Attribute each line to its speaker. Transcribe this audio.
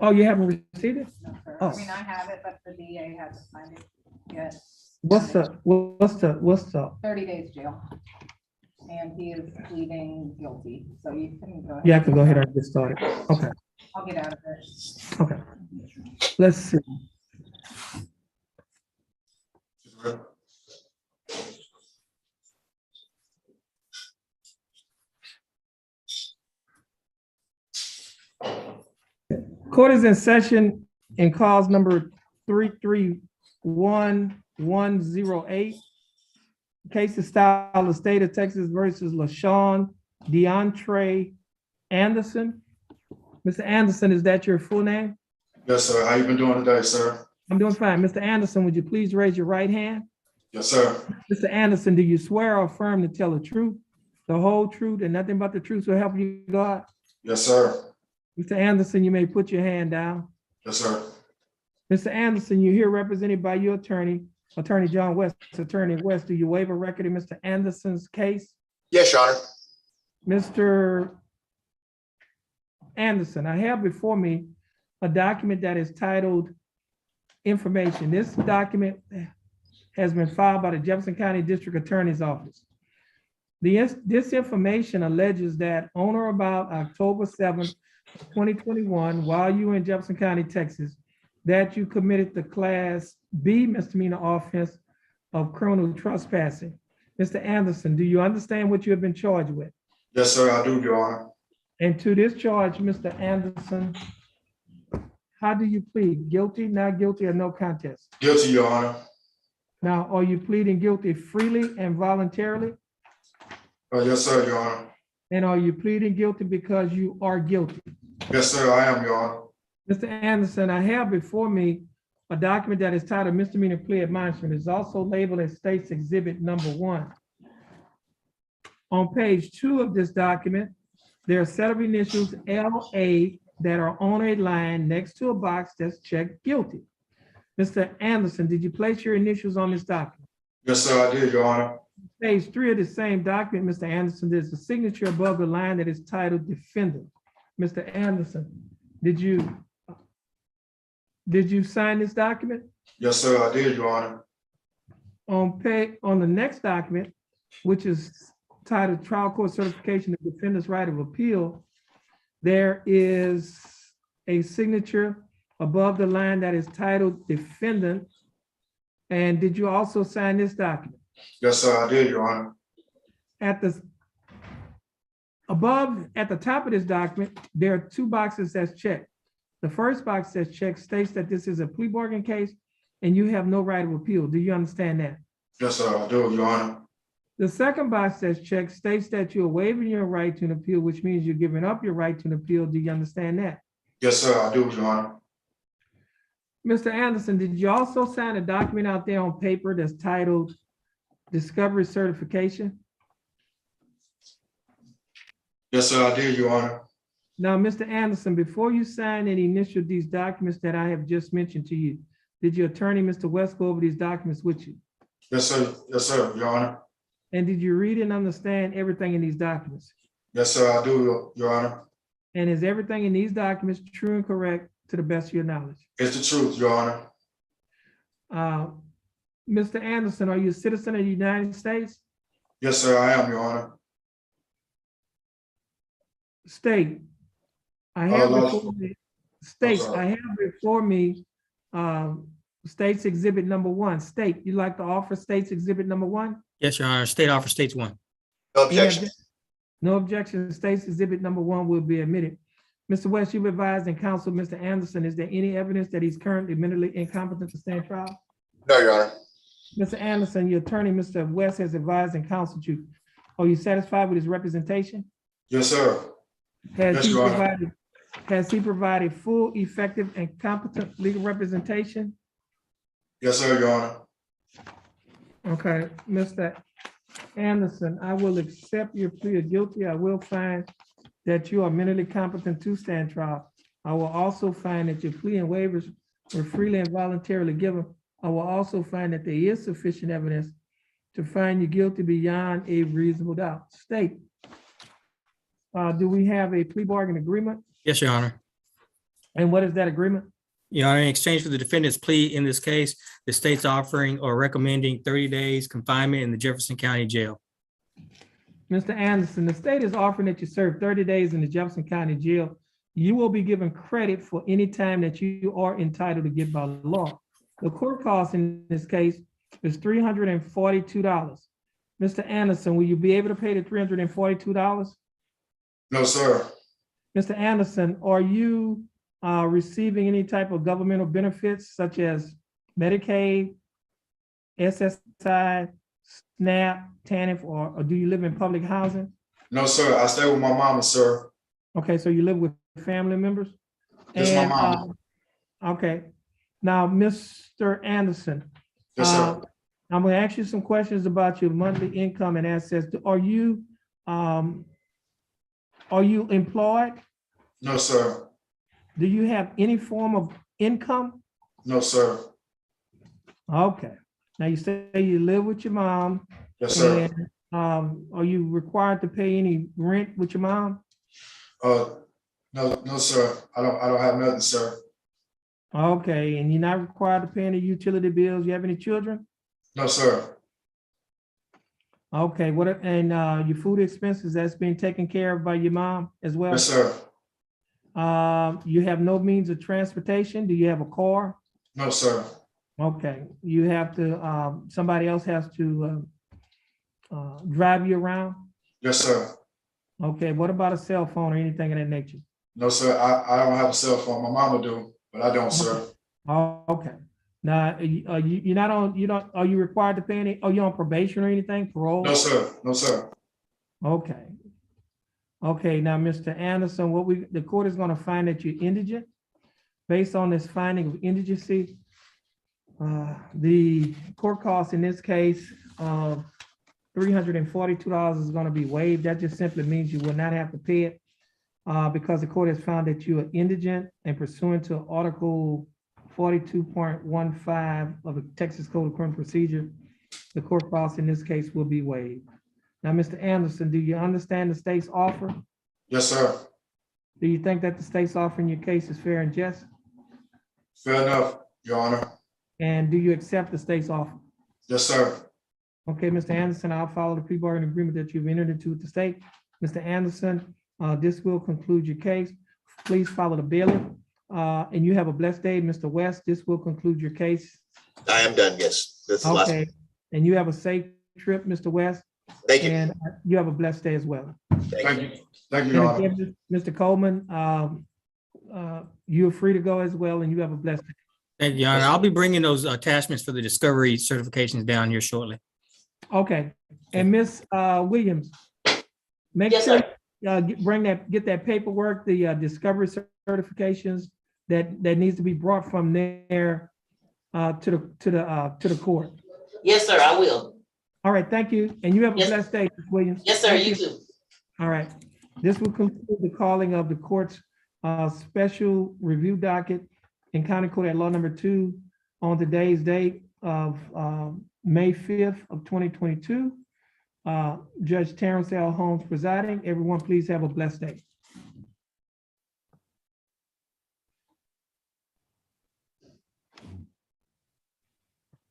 Speaker 1: Oh, you haven't received it?
Speaker 2: No, sir.
Speaker 1: Oh.
Speaker 2: I mean, I have it, but the DA hasn't signed it yet.
Speaker 1: What's the,
Speaker 2: 30 days jail. And he is pleading guilty, so you can go ahead.
Speaker 1: you have to go ahead and get started. Okay,
Speaker 2: I'll get out of it.
Speaker 1: okay. Let's see. Court is in session in cause number 331108. Case is style of state of Texas versus LaShawn DeAndre Anderson. Mr. Anderson, is that your full name?
Speaker 3: Yes, sir. How you been doing today, sir?
Speaker 1: I'm doing fine. Mr. Anderson, would you please raise your right hand?
Speaker 3: Yes, sir.
Speaker 1: Mr. Anderson, do you swear or affirm to tell the truth, the whole truth, and nothing but the truth so help you God?
Speaker 3: Yes, sir.
Speaker 1: Mr. Anderson, you may put your hand down.
Speaker 3: Yes, sir.
Speaker 1: Mr. Anderson, you're here represented by your attorney, Attorney John West. Attorney West, do you waive a record in Mr. Anderson's case?
Speaker 4: Yes, Your Honor.
Speaker 1: Mr. Anderson, I have before me a document that is titled Information. This document has been filed by the Jefferson County District Attorney's Office. This information alleges that on or about October 7th, 2021, while you were in Jefferson County, Texas, that you committed the Class B misdemeanor offense of criminal trespassing. Mr. Anderson, do you understand what you have been charged with?
Speaker 3: Yes, sir. I do, Your Honor.
Speaker 1: And to this charge, Mr. Anderson, how do you plead? Guilty, not guilty, or no contest?
Speaker 3: Guilty, Your Honor.
Speaker 1: Now, are you pleading guilty freely and voluntarily?
Speaker 3: Yes, sir, Your Honor.
Speaker 1: And are you pleading guilty because you are guilty?
Speaker 3: Yes, sir. I am, Your Honor.
Speaker 1: Mr. Anderson, I have before me a document that is titled Misdemeanor Plea Admonishment. It's also labeled as State's Exhibit Number 1. On page 2 of this document, there are a set of initials LA that are on a line next to a box that's checked guilty. Mr. Anderson, did you place your initials on this document?
Speaker 3: Yes, sir. I did, Your Honor.
Speaker 1: Page 3 of the same document, Mr. Anderson, there's a signature above the line that is titled Defendant. Mr. Anderson, did you sign this document?
Speaker 3: Yes, sir. I did, Your Honor.
Speaker 1: On the next document, which is titled Trial Court Certification of Defendant's Right of Appeal, there is a signature above the line that is titled Defendant. And did you also sign this document?
Speaker 3: Yes, sir. I did, Your Honor.
Speaker 1: At the top of this document, there are 2 boxes that's checked. The first box that's checked states that this is a plea bargain case and you have no right of appeal. Do you understand that?
Speaker 3: Yes, sir. I do, Your Honor.
Speaker 1: The second box that's checked states that you're waiving your right to an appeal, which means you're giving up your right to an appeal. Do you understand that?
Speaker 3: Yes, sir. I do, Your Honor.
Speaker 1: Mr. Anderson, did you also sign a document out there on paper that's titled Discovery Certification?
Speaker 3: Yes, sir. I did, Your Honor.
Speaker 1: Now, Mr. Anderson, before you sign and initial these documents that I have just mentioned to you, did your attorney, Mr. West, go over these documents with you?
Speaker 3: Yes, sir. Yes, sir, Your Honor.
Speaker 1: And did you read and understand everything in these documents?
Speaker 3: Yes, sir. I do, Your Honor.
Speaker 1: And is everything in these documents true and correct to the best of your knowledge?
Speaker 3: It's the truth, Your Honor.
Speaker 1: Mr. Anderson, are you a citizen of the United States?
Speaker 3: Yes, sir. I am, Your Honor.
Speaker 1: State. I have before me, States, I have before me State's Exhibit Number 1. State, you'd like to offer State's Exhibit Number 1?
Speaker 5: Yes, Your Honor. State offer states 1.
Speaker 4: No objection.
Speaker 1: No objection. State's Exhibit Number 1 will be admitted. Mr. West, you've advised and counseled Mr. Anderson. Is there any evidence that he's currently mentally incompetent to stand trial?
Speaker 4: No, Your Honor.
Speaker 1: Mr. Anderson, your attorney, Mr. West, has advised and counseled you. Are you satisfied with his representation?
Speaker 3: Yes, sir. Yes, Your Honor.
Speaker 1: Has he provided full, effective, and competent legal representation?
Speaker 3: Yes, sir, Your Honor.
Speaker 1: Okay, Mr. Anderson, I will accept your plea of guilty. I will find that you are mentally competent to stand trial. I will also find that your plea and waivers were freely and voluntarily given. I will also find that there is sufficient evidence to find you guilty beyond a reasonable doubt. State, do we have a plea bargain agreement?
Speaker 5: Yes, Your Honor.
Speaker 1: And what is that agreement?
Speaker 5: Your Honor, in exchange for the defendant's plea in this case, the state's offering or recommending 30 days confinement in the Jefferson County Jail.
Speaker 1: Mr. Anderson, the state is offering that you serve 30 days in the Jefferson County Jail. You will be given credit for any time that you are entitled to get by law. The court cost in this case is $342. Mr. Anderson, will you be able to pay the $342?
Speaker 3: No, sir.
Speaker 1: Mr. Anderson, are you receiving any type of governmental benefits such as Medicaid, SSI, SNAP, TANF, or do you live in public housing?
Speaker 3: No, sir. I stay with my mama, sir.
Speaker 1: Okay, so you live with family members?
Speaker 3: Just my
Speaker 1: And,
Speaker 3: mama.
Speaker 1: Okay, now, Mr. Anderson,
Speaker 3: Yes, sir.
Speaker 1: I'm gonna ask you some questions about your monthly income and assets. Are you employed?
Speaker 3: No, sir.
Speaker 1: Do you have any form of income?
Speaker 3: No, sir.
Speaker 1: Okay, now you say you live with your mom.
Speaker 3: Yes, sir.
Speaker 1: And are you required to pay any rent with your mom?
Speaker 3: No, sir. I don't have nothing, sir.
Speaker 1: Okay, and you're not required to pay any utility bills. You have any children?
Speaker 3: No, sir.
Speaker 1: Okay, your food expenses, that's being taken care of by your mom as well?
Speaker 3: Yes, sir.
Speaker 1: You have no means of transportation? Do you have a car?
Speaker 3: No, sir.
Speaker 1: Okay, you have to, somebody else has to drive you around?
Speaker 3: Yes, sir.
Speaker 1: Okay, what about a cell phone or anything of that nature?
Speaker 3: No, sir. I don't have a cell phone. My mama do, but I don't, sir.
Speaker 1: Oh, okay. Now, you're not on, are you required to pay any, are you on probation or anything, parole?
Speaker 3: No, sir. No, sir.
Speaker 1: Okay. Okay, now, Mr. Anderson, the court is gonna find that you're indigent. Based on this finding of indigency, the court cost in this case of $342 is gonna be waived. That just simply means you will not have to pay it because the court has found that you are indigent and pursuant to Article 42.15 of the Texas Code of Criminal Procedure, the court cost in this case will be waived. Now, Mr. Anderson, do you understand the state's offer?
Speaker 3: Yes, sir.
Speaker 1: Do you think that the state's offer in your case is fair and just?
Speaker 3: Fair enough, Your Honor.
Speaker 1: And do you accept the state's offer?
Speaker 3: Yes, sir.
Speaker 1: Okay, Mr. Anderson, I'll follow the plea bargain agreement that you've entered into with the state. Mr. Anderson, this will conclude your case. Please follow the bailiff. And you have a blessed day, Mr. West. This will conclude your case.
Speaker 4: I am done, yes. This is the last.
Speaker 1: Okay, and you have a safe trip, Mr. West.
Speaker 4: Thank you.
Speaker 1: And you have a blessed day as well.
Speaker 3: Thank you. Thank you,
Speaker 1: And
Speaker 3: Your Honor.
Speaker 1: again, Mr. Coleman, you're free to go as well, and you have a blessed day.
Speaker 5: Thank you, Your Honor. I'll be bringing those attachments for the discovery certifications down here shortly.
Speaker 1: Okay, and Ms. Williams, make
Speaker 6: Yes,
Speaker 1: sure
Speaker 6: sir.
Speaker 1: get that paperwork, the discovery certifications that needs to be brought from there to the court.
Speaker 6: Yes, sir, I will.
Speaker 1: All right, thank you, and you have a
Speaker 6: Yes.
Speaker 1: blessed day, Ms. Williams.
Speaker 6: Yes, sir,
Speaker 1: Thank
Speaker 6: you too.
Speaker 1: All right, this will conclude the calling of the court's special review docket in County Court at Law Number 2 on today's date of May 5th of 2022. Judge Terrence L. Holmes presiding. Everyone, please have a blessed day.